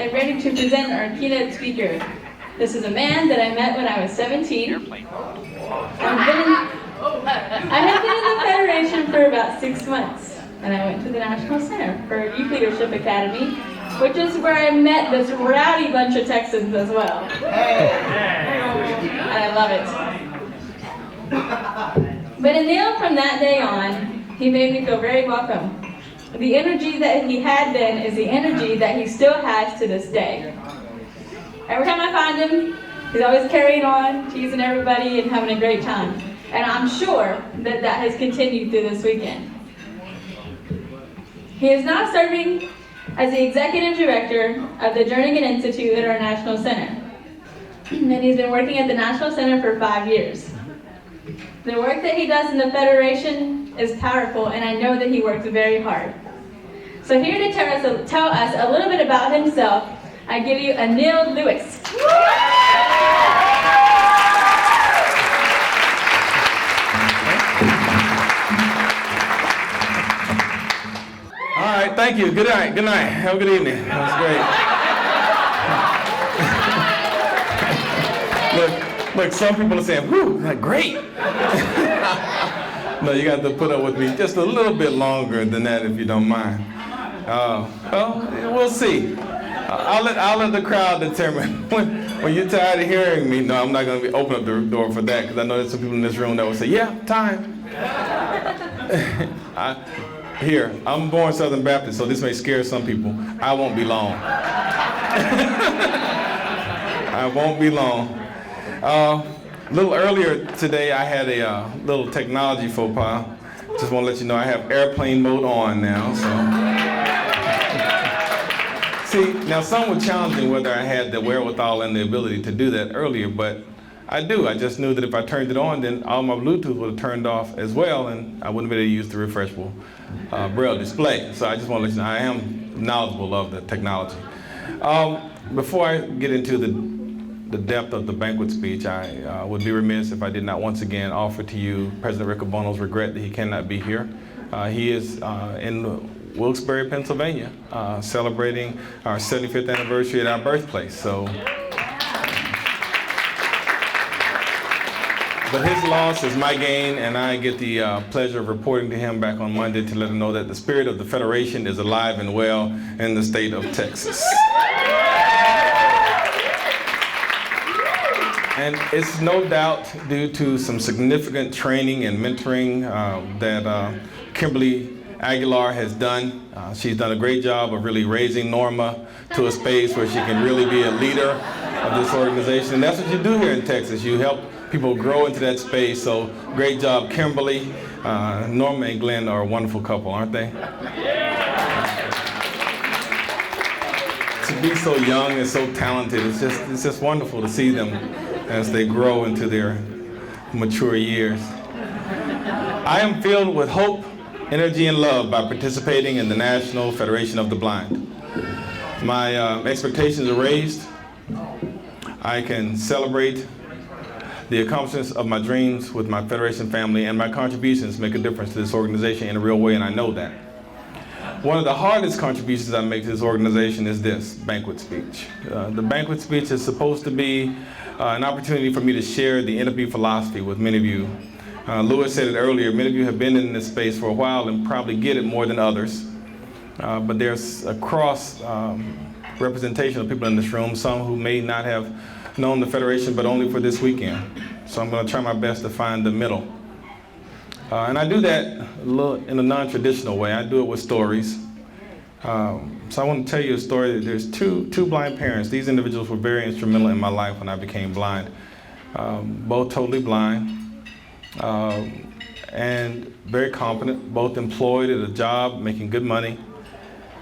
and ready to present our keynote speaker. This is a man that I met when I was 17. I had been in the Federation for about 6 months, and I went to the National Center for Youth Leadership Academy, which is where I met this rowdy bunch of Texans as well. And I love it. But Anil, from that day on, he made me feel very welcome. The energy that he had then is the energy that he still has to this day. Every time I find him, he's always carrying on, teasing everybody and having a great time. And I'm sure that that has continued through this weekend. He is now serving as the Executive Director of the Jernigan Institute at our National Center. And he's been working at the National Center for 5 years. The work that he does in the Federation is powerful, and I know that he works very hard. So here to tell us a little bit about himself, I give you Anil Lewis. All right, thank you. Good night. Good night. Have a good evening. That was great. Look, some people are saying, whew, that's great. No, you got to put up with me just a little bit longer than that if you don't mind. Well, we'll see. I'll let the crowd determine. When you're tired of hearing me, no, I'm not going to open up the door for that, because I know there's some people in this room that will say, yeah, time. Here, I'm born Southern Baptist, so this may scare some people. I won't be long. I won't be long. A little earlier today, I had a little technology faux pas. Just want to let you know I have airplane mode on now. So, see, now some were challenging whether I had the wherewithal and the ability to do that earlier, but I do. I just knew that if I turned it on, then all my Bluetooth would have turned off as well, and I wouldn't be able to use the refreshable Braille display. So I just want to let you know I am knowledgeable of the technology. Before I get into the depth of the banquet speech, I would be remiss if I did not once again offer to you President Riccobono's regret that he cannot be here. He is in Wilkes-Barre, Pennsylvania, celebrating our 75th anniversary at our birthplace. So. But his loss is my gain, and I get the pleasure of reporting to him back on Monday to let him know that the spirit of the Federation is alive and well in the state of Texas. And it's no doubt due to some significant training and mentoring that Kimberly Aguilar has done. She's done a great job of really raising Norma to a space where she can really be a leader of this organization. And that's what you do here in Texas. You help people grow into that space. So great job, Kimberly. Norma and Glenn are a wonderful couple, aren't they? To be so young and so talented, it's just wonderful to see them as they grow into their mature years. I am filled with hope, energy, and love by participating in the National Federation of the Blind. My expectations are raised. I can celebrate the accomplishments of my dreams with my Federation family, and my contributions make a difference to this organization in a real way, and I know that. One of the hardest contributions I make to this organization is this banquet speech. The banquet speech is supposed to be an opportunity for me to share the NFB philosophy with many of you. Lewis said it earlier, many of you have been in this space for a while and probably get it more than others. But there's a cross representation of people in this room, some who may not have known the Federation but only for this weekend. So I'm going to try my best to find the middle. And I do that in a non-traditional way. I do it with stories. So I want to tell you a story. There's two blind parents. These individuals were very instrumental in my life when I became blind. Both totally blind and very competent, both employed at a job, making good money.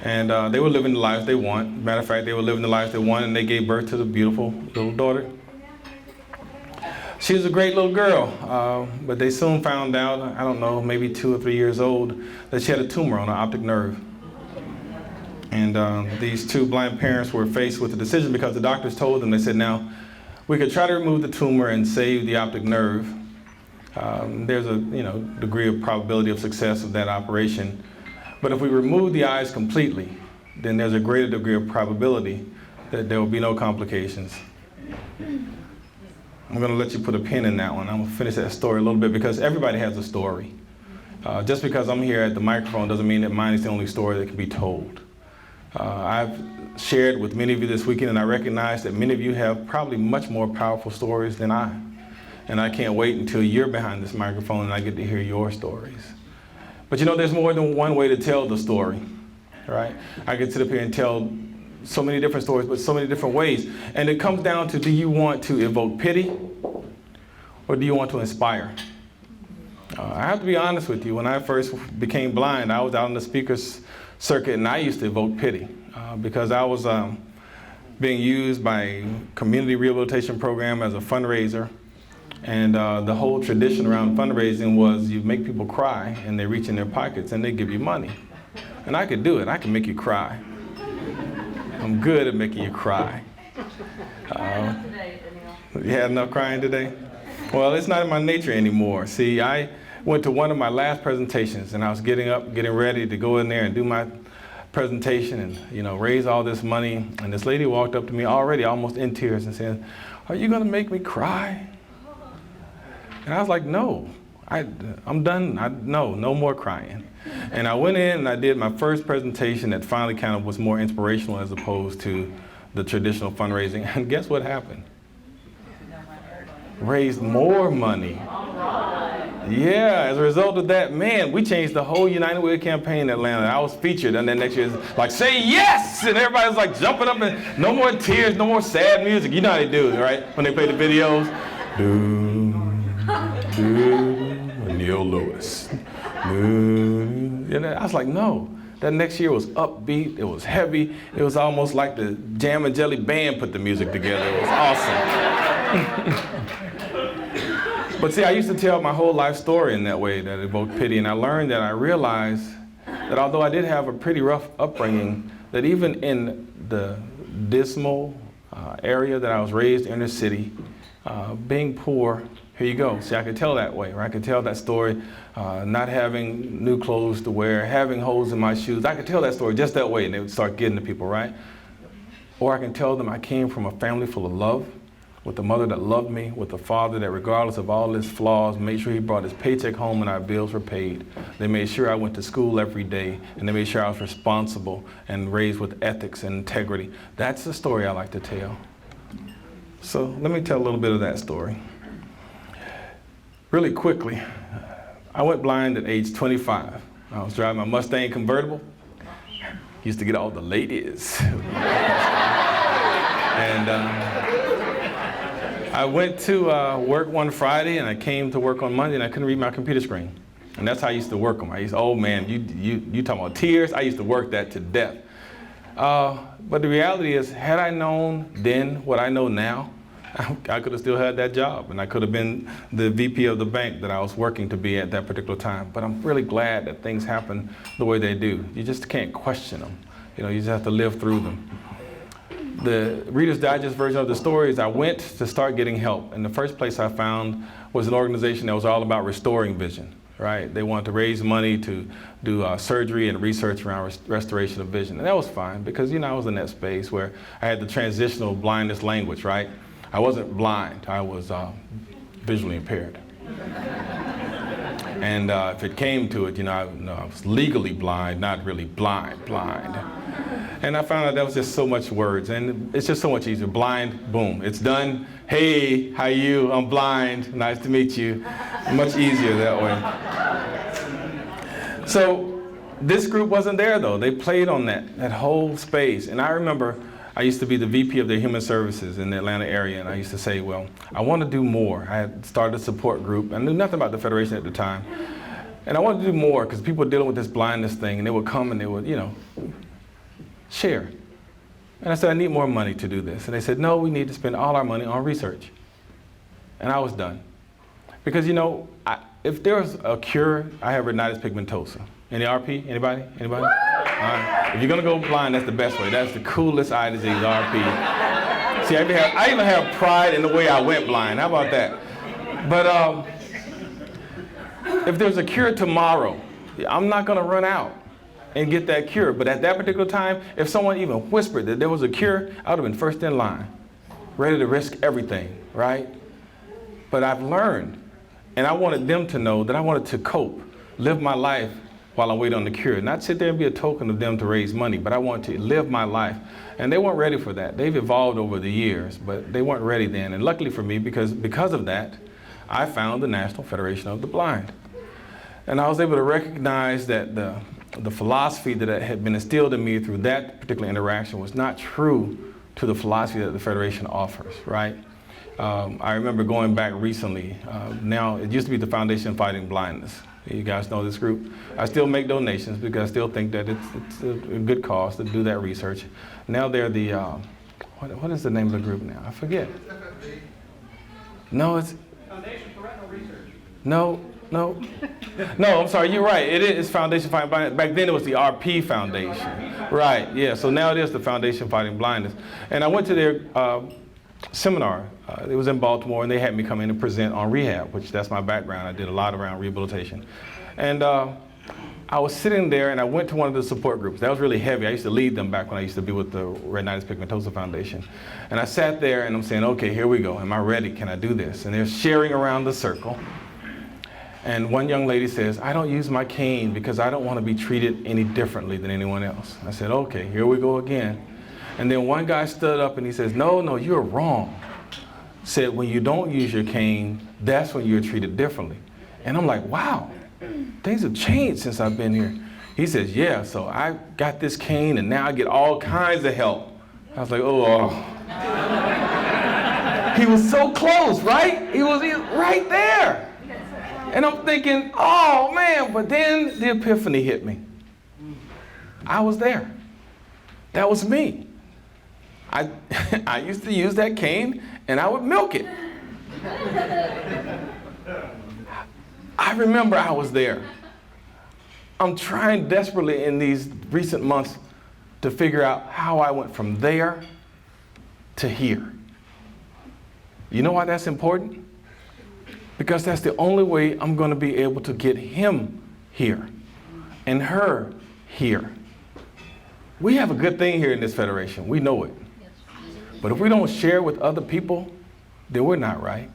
And they were living the lives they want. Matter of fact, they were living the lives they want, and they gave birth to the beautiful little daughter. She was a great little girl, but they soon found out, I don't know, maybe 2 or 3 years old, that she had a tumor on her optic nerve. And these two blind parents were faced with a decision because the doctors told them, they said, now, we could try to remove the tumor and save the optic nerve. There's a degree of probability of success of that operation. But if we remove the eyes completely, then there's a greater degree of probability that there will be no complications. I'm going to let you put a pin in that one. I'm going to finish that story a little bit because everybody has a story. Just because I'm here at the microphone doesn't mean that mine is the only story that can be told. I've shared with many of you this weekend, and I recognize that many of you have probably much more powerful stories than I. And I can't wait until you're behind this microphone and I get to hear your stories. But you know, there's more than one way to tell the story, right? I could sit up here and tell so many different stories, but so many different ways. And it comes down to, do you want to evoke pity or do you want to inspire? I have to be honest with you. When I first became blind, I was out on the speakers circuit and I used to evoke pity because I was being used by a community rehabilitation program as a fundraiser. And the whole tradition around fundraising was you make people cry and they reach in their pockets and they give you money. And I could do it. I can make you cry. I'm good at making you cry. You had enough crying today? Well, it's not in my nature anymore. See, I went to one of my last presentations and I was getting up, getting ready to go in there and do my presentation and, you know, raise all this money. And this lady walked up to me already almost in tears and said, "Are you going to make me cry?" And I was like, "No, I'm done. No more crying." And I went in and I did my first presentation that finally kind of was more inspirational as opposed to the traditional fundraising. And guess what happened? Raised more money. Yeah, as a result of that, man, we changed the whole United Way campaign in Atlanta. I was featured, and then next year, it's like, "Say yes!" And everybody's like jumping up, and no more tears, no more sad music. You know how they do it, right? When they play the videos. Anil Lewis. And I was like, no. That next year was upbeat, it was heavy, it was almost like the Jam and Jelly band put the music together. It was awesome. But see, I used to tell my whole life story in that way that evoked pity, and I learned that I realized that although I did have a pretty rough upbringing, that even in the dismal area that I was raised in the city, being poor, here you go. See, I could tell that way, right? I could tell that story, not having new clothes to wear, having holes in my shoes. I could tell that story just that way, and they would start getting to people, right? Or I can tell them I came from a family full of love, with a mother that loved me, with a father that, regardless of all his flaws, made sure he brought his paycheck home and our bills were paid. They made sure I went to school every day, and they made sure I was responsible and raised with ethics and integrity. That's the story I like to tell. So let me tell a little bit of that story. Really quickly, I went blind at age 25. I was driving my Mustang convertible. Used to get all the ladies. And I went to work one Friday and I came to work on Monday and I couldn't read my computer screen. And that's how I used to work them. Oh man, you talking about tears? I used to work that to death. But the reality is, had I known then what I know now, I could have still had that job and I could have been the VP of the bank that I was working to be at that particular time. But I'm really glad that things happen the way they do. You just can't question them. You know, you just have to live through them. The Reader's Digest version of the story is I went to start getting help. And the first place I found was an organization that was all about restoring vision, right? They wanted to raise money to do surgery and research around restoration of vision. And that was fine because, you know, I was in that space where I had the transitional blindness language, right? I wasn't blind, I was visually impaired. And if it came to it, you know, I was legally blind, not really blind. And I found out that was just so much words, and it's just so much easier. Blind, boom, it's done. Hey, how you? I'm blind, nice to meet you. Much easier that way. So this group wasn't there though. They played on that whole space. And I remember I used to be the VP of their human services in the Atlanta area, and I used to say, well, I want to do more. I had started a support group. I knew nothing about the Federation at the time. And I wanted to do more because people were dealing with this blindness thing, and they would come and they would, you know, share. And I said, I need more money to do this. And they said, no, we need to spend all our money on research. And I was done. Because, you know, if there was a cure, I have retinitis pigmentosa. Any RP? Anybody? Anybody? If you're gonna go blind, that's the best way. That's the coolest eye disease, RP. See, I even have pride in the way I went blind. How about that? But if there's a cure tomorrow, I'm not gonna run out. and get that cure. But at that particular time, if someone even whispered that there was a cure, I would have been first in line, ready to risk everything, right? But I've learned, and I wanted them to know that I wanted to cope, live my life while I wait on the cure. Not sit there and be a token of them to raise money, but I wanted to live my life. And they weren't ready for that. They've evolved over the years, but they weren't ready then. And luckily for me, because of that, I found the National Federation of the Blind. And I was able to recognize that the philosophy that had been instilled in me through that particular interaction was not true to the philosophy that the Federation offers, right? I remember going back recently. Now, it used to be the Foundation Fighting Blindness. You guys know this group. I still make donations because I still think that it's a good cause to do that research. Now they're the, what is the name of the group now? I forget. No, it's Foundation for Retinal Research. No, I'm sorry, you're right. It is Foundation Fighting Blindness. Back then it was the RP Foundation. Right, yeah, so now it is the Foundation Fighting Blindness. And I went to their seminar. It was in Baltimore, and they had me come in and present on rehab, which that's my background. I did a lot around rehabilitation. And I was sitting there, and I went to one of the support groups. That was really heavy. I used to lead them back when I used to be with the Retinitis Pigmentosa Foundation. And I sat there, and I'm saying, okay, here we go. Am I ready? Can I do this? And they're sharing around the circle. And one young lady says, I don't use my cane because I don't want to be treated any differently than anyone else. I said, okay, here we go again. And then one guy stood up and he says, no, you're wrong. Said, when you don't use your cane, that's when you're treated differently. And I'm like, wow, things have changed since I've been here. He says, yeah, so I got this cane and now I get all kinds of help. I was like, oh. He was so close, right? He was right there. And I'm thinking, oh man, but then the epiphany hit me. I was there. That was me. I used to use that cane and I would milk it. I remember I was there. I'm trying desperately in these recent months to figure out how I went from there to here. You know why that's important? Because that's the only way I'm going to be able to get him here and her here. We have a good thing here in this federation. We know it. But if we don't share with other people, then we're not right.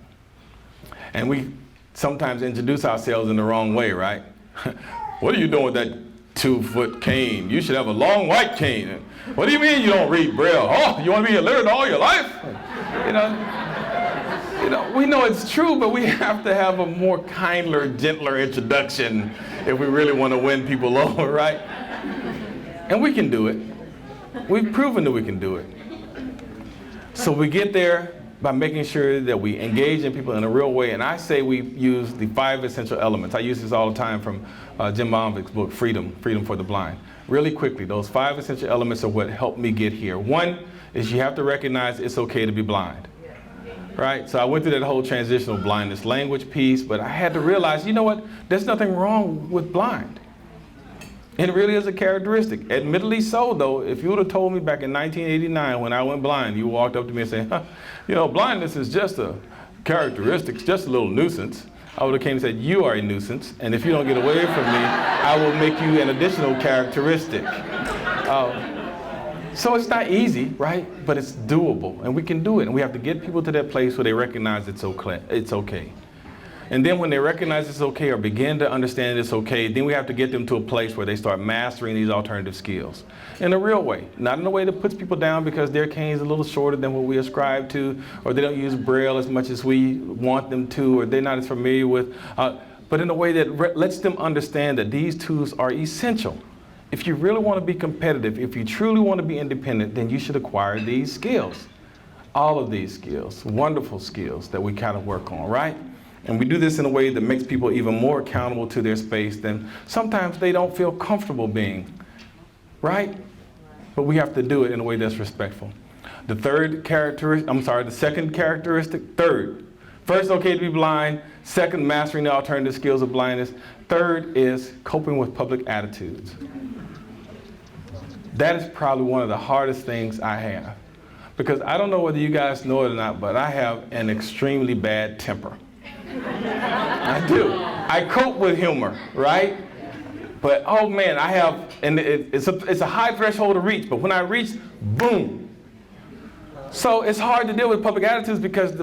And we sometimes introduce ourselves in the wrong way, right? What are you doing with that 2-foot cane? You should have a long white cane. What do you mean you don't read Braille? Oh, you want to be illiterate all your life? You know, we know it's true, but we have to have a more kinder, gentler introduction if we really want to win people over, right? And we can do it. We've proven that we can do it. So we get there by making sure that we engage in people in a real way. And I say we use the 5 essential elements. I use this all the time from Jim Bomvik's book, Freedom for the Blind. Really quickly, those 5 essential elements are what helped me get here. One is you have to recognize it's okay to be blind. Right? So I went through that whole transitional blindness language piece, but I had to realize, you know what? There's nothing wrong with blind. It really is a characteristic. Admittedly so, though, if you would have told me back in 1989 when I went blind, you walked up to me and said, you know, blindness is just a characteristic, it's just a little nuisance. I would have came and said, you are a nuisance, and if you don't get away from me, I will make you an additional characteristic. So it's not easy, right? But it's doable, and we can do it. And we have to get people to that place where they recognize it's okay. And then when they recognize it's okay or begin to understand it's okay, then we have to get them to a place where they start mastering these alternative skills in a real way. Not in a way that puts people down because their cane is a little shorter than what we ascribe to, or they don't use Braille as much as we want them to, or they're not as familiar with, but in a way that lets them understand that these tools are essential. If you really want to be competitive, if you truly want to be independent, then you should acquire these skills. All of these skills, wonderful skills that we kind of work on, right? And we do this in a way that makes people even more accountable to their space than sometimes they don't feel comfortable being, right? But we have to do it in a way that's respectful. The second characteristic, First, okay to be blind. Second, mastering the alternative skills of blindness. Third is coping with public attitudes. That is probably one of the hardest things I have. Because I don't know whether you guys know it or not, but I have an extremely bad temper. I do. I cope with humor, right? But oh man, I have, and it's a high threshold to reach, but when I reach, boom. So it's hard to deal with public attitudes because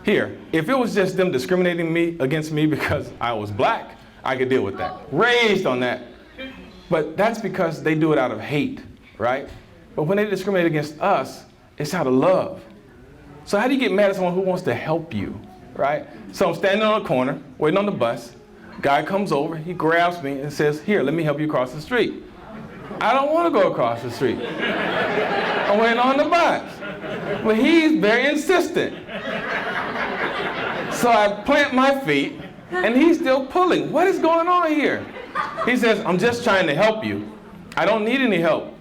if it was just them discriminating against me because I was black, I could deal with that. Raised on that. But that's because they do it out of hate, right? But when they discriminate against us, it's out of love. So how do you get mad at someone who wants to help you, right? So I'm standing on a corner, waiting on the bus. Guy comes over, he grabs me and says, here, let me help you cross the street. I don't want to go across the street. I'm waiting on the bus. But he's very insistent. So I plant my feet, and he's still pulling. What is going on here? He says, I'm just trying to help you. I don't need any help.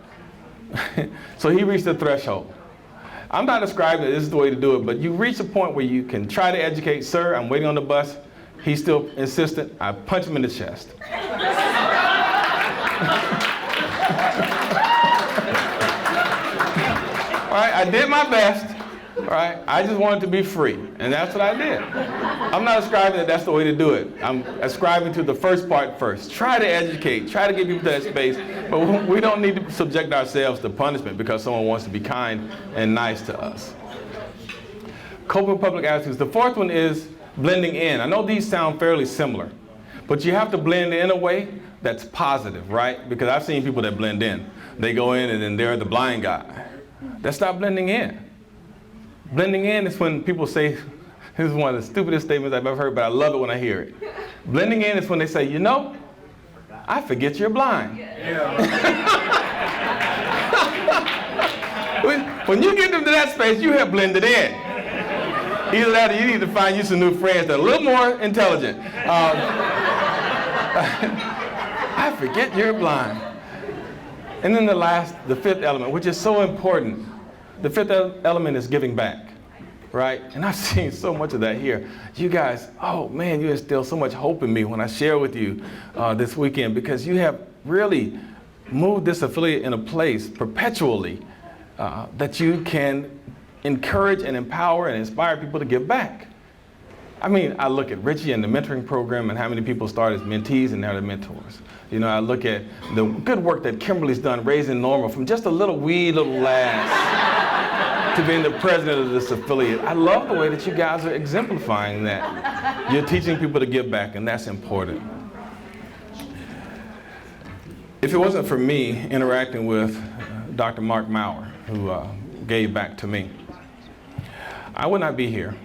So he reached the threshold. I'm not describing that this is the way to do it, but you reach a point where you can try to educate, sir, I'm waiting on the bus. He's still insistent. I punch him in the chest. All right, I did my best. All right, I just wanted to be free, and that's what I did. I'm not ascribing that that's the way to do it. I'm ascribing to the first part first. Try to educate, try to get people to that space, but we don't need to subject ourselves to punishment because someone wants to be kind and nice to us. Coping with public attitudes. The fourth one is blending in. I know these sound fairly similar, but you have to blend in a way that's positive, right? Because I've seen people that blend in. They go in and then they're the blind guy. That's not blending in. Blending in is when people say, this is one of the stupidest statements I've ever heard, but I love it when I hear it. Blending in is when they say, you know, I forget you're blind. Yeah. When you get them to that space, you have blended in. Either that or you need to find you some new friends that are a little more intelligent. I forget you're blind. And then the fifth element, which is so important. The fifth element is giving back, right? And I've seen so much of that here. You guys, oh man, you instill so much hope in me when I share with you this weekend because you have really moved this affiliate in a place perpetually that you can encourage and empower and inspire people to give back. I mean, I look at Richie and the mentoring program and how many people start as mentees and now they're mentors. You know, I look at the good work that Kimberly's done raising Norma from just a little wee little lass to being the president of this affiliate. I love the way that you guys are exemplifying that. You're teaching people to give back, and that's important. If it wasn't for me interacting with Dr. Mark Maurer, who gave back to me, I would not be here.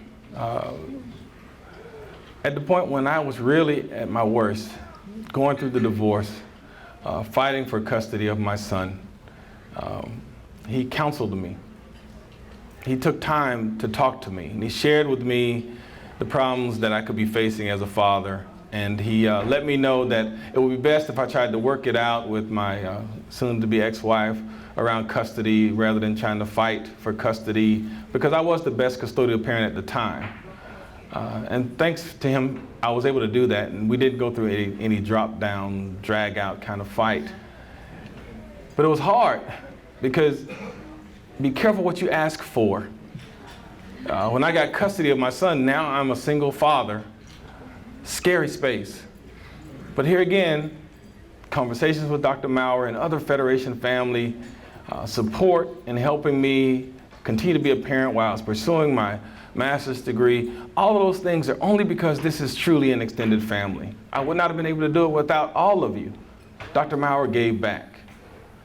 At the point when I was really at my worst, going through the divorce, fighting for custody of my son, he counseled me. He took time to talk to me, and he shared with me the problems that I could be facing as a father, and he let me know that it would be best if I tried to work it out with my soon-to-be ex-wife around custody rather than trying to fight for custody, because I was the best custodial parent at the time. And thanks to him, I was able to do that, and we didn't go through any drop-down, drag-out kind of fight. But it was hard, because be careful what you ask for. When I got custody of my son, now I'm a single father. Scary space. But here again, conversations with Dr. Maurer and other Federation family, support in helping me continue to be a parent while I was pursuing my master's degree. All of those things are only because this is truly an extended family. I would not have been able to do it without all of you. Dr. Maurer gave back.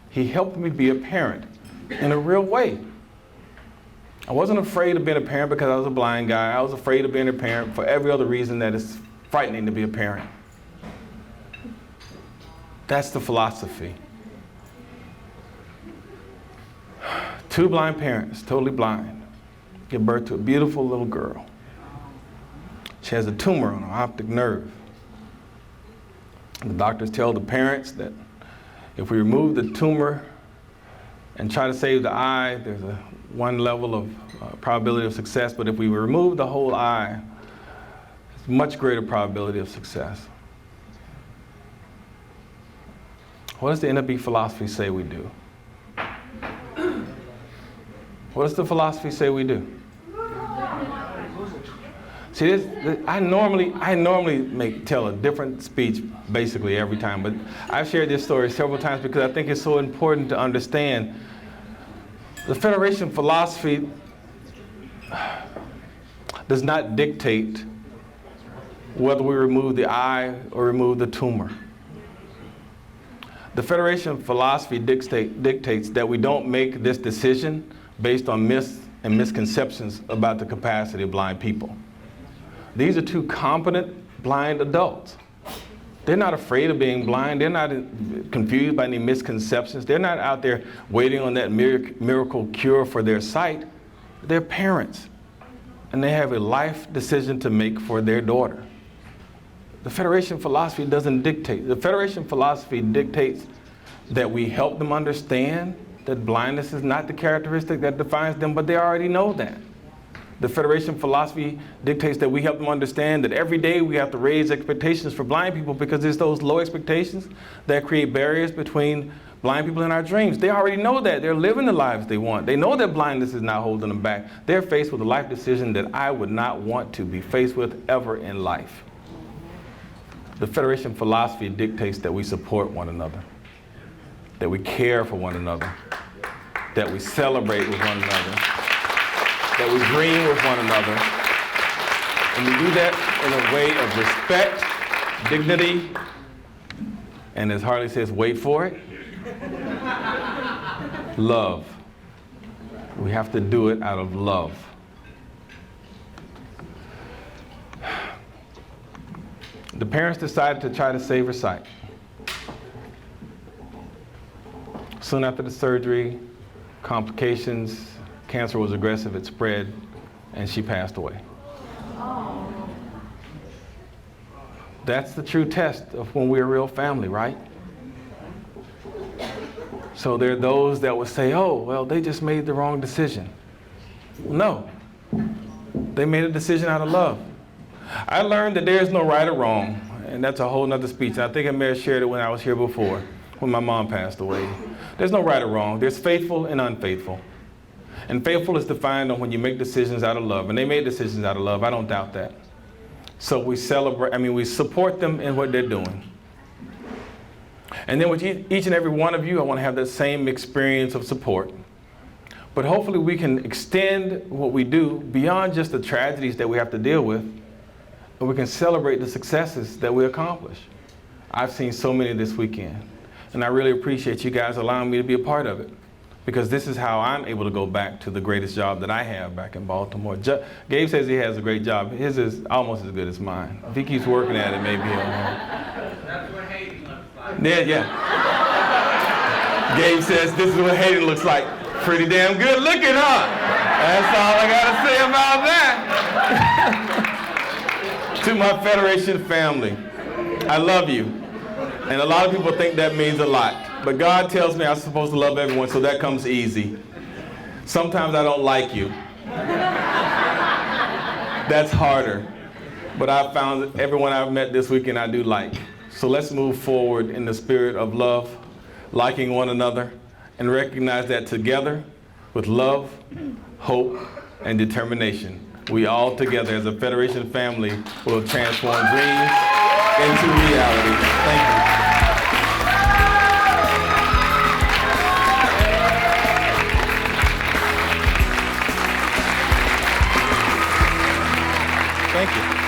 He helped me be a parent in a real way. I wasn't afraid of being a parent because I was a blind guy. I was afraid of being a parent for every other reason that it's frightening to be a parent. That's the philosophy. 2 blind parents, totally blind, give birth to a beautiful little girl. She has a tumor on her optic nerve. The doctors tell the parents that if we remove the tumor and try to save the eye, there's one level of probability of success, but if we remove the whole eye, it's much greater probability of success. What does the NFB philosophy say we do? What does the philosophy say we do? See, See, I normally tell a different speech basically every time, but I've shared this story several times because I think it's so important to understand the Federation philosophy does not dictate whether we remove the eye or remove the tumor. The Federation philosophy dictates that we don't make this decision based on myths and misconceptions about the capacity of blind people. These are two competent blind adults. They're not afraid of being blind. They're not confused by any misconceptions. They're not out there waiting on that miracle cure for their sight. They're parents, and they have a life decision to make for their daughter. The Federation philosophy doesn't dictate. The Federation philosophy dictates that we help them understand that blindness is not the characteristic that defines them, but they already know that. The Federation philosophy dictates that we help them understand that every day we have to raise expectations for blind people because it's those low expectations that create barriers between blind people and our dreams. They already know that. They're living the lives they want. They know that blindness is not holding them back. They're faced with a life decision that I would not want to be faced with ever in life. The Federation philosophy dictates that we support one another, that we care for one another, that we celebrate with one another, that we dream with one another, and we do that in a way of respect, dignity, and as Harley says, wait for it, love. We have to do it out of love. The parents decided to try to save her sight. Soon after the surgery, complications, cancer was aggressive, it spread, and she passed away. That's the true test of when we're a real family, right? So there are those that would say, oh, well, they just made the wrong decision. No, they made a decision out of love. I learned that there's no right or wrong, and that's a whole nother speech. I think I may have shared it when I was here before, when my mom passed away. There's no right or wrong. There's faithful and unfaithful. And faithful is defined on when you make decisions out of love. And they made decisions out of love. I don't doubt that. So we we support them in what they're doing. And then with each and every one of you, I want to have that same experience of support. But hopefully we can extend what we do beyond just the tragedies that we have to deal with, and we can celebrate the successes that we accomplish. I've seen so many this weekend. And I really appreciate you guys allowing me to be a part of it, because this is how I'm able to go back to the greatest job that I have back in Baltimore. Gabe says he has a great job. His is almost as good as mine. If he keeps working at it, maybe he'll have. That's what hating looks like. Yeah. Gabe says this is what hating looks like. Pretty damn good looking, huh? That's all I gotta say about that. To my Federation family, I love you. And a lot of people think that means a lot. But God tells me I'm supposed to love everyone, so that comes easy. Sometimes I don't like you. That's harder. But I've found that everyone I've met this weekend I do like. So let's move forward in the spirit of love, liking one another, and recognize that together, with love, hope, and determination, we all together as a Federation family will transform dreams into reality. Thank you. Thank you.